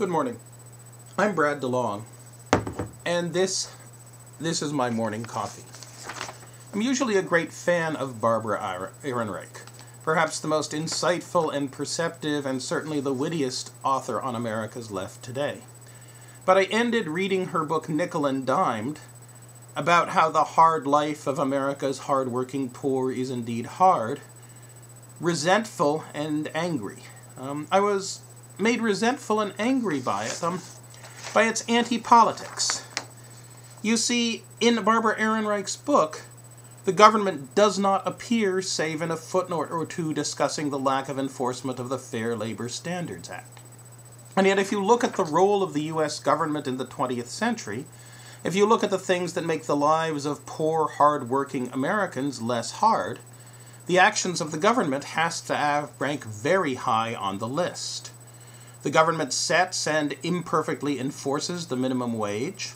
Good morning. I'm Brad DeLong, and this is my morning coffee. I'm usually a great fan of Barbara Ehrenreich, perhaps the most insightful and perceptive and certainly the wittiest author on America's left today. But I ended reading her book Nickel and Dimed about how the hard life of America's hard-working poor is indeed hard, resentful and angry. I was made resentful and angry by it, by its anti-politics. You see, in Barbara Ehrenreich's book, the government does not appear save in a footnote or two discussing the lack of enforcement of the Fair Labor Standards Act. And yet if you look at the role of the U.S. government in the 20th century, if you look at the things that make the lives of poor, hard-working Americans less hard, the actions of the government has to rank very high on the list. The government sets and imperfectly enforces the minimum wage.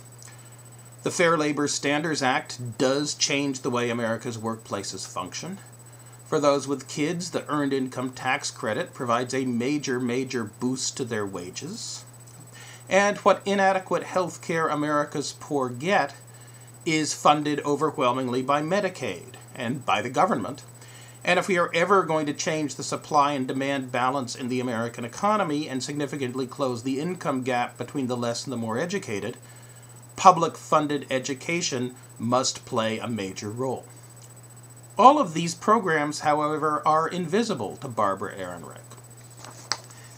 The Fair Labor Standards Act does change the way America's workplaces function. For those with kids, the Earned Income Tax Credit provides a major boost to their wages. And what inadequate health care America's poor get is funded overwhelmingly by Medicaid and by the government. And if we are ever going to change the supply and demand balance in the American economy and significantly close the income gap between the less and the more educated, public-funded education must play a major role. All of these programs, however, are invisible to Barbara Ehrenreich.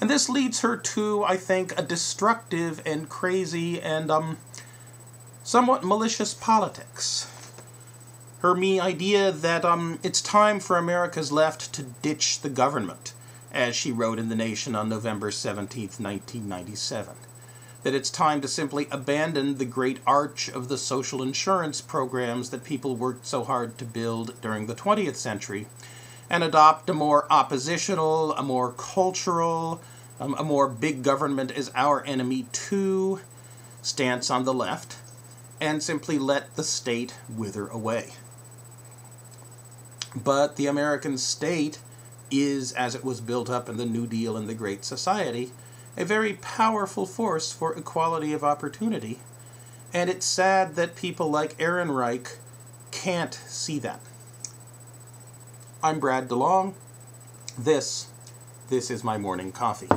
And this leads her to, I think, a destructive and crazy and somewhat malicious politics. Her idea that it's time for America's left to ditch the government, as she wrote in The Nation on November 17th, 1997. That it's time to simply abandon the great arch of the social insurance programs that people worked so hard to build during the 20th century, and adopt a more oppositional, a more cultural, a more big government is our enemy too stance on the left, and simply let the state wither away. But the American state is, as it was built up in the New Deal and the Great Society, a very powerful force for equality of opportunity, and it's sad that people like Ehrenreich can't see that. I'm Brad DeLong. This is my morning coffee.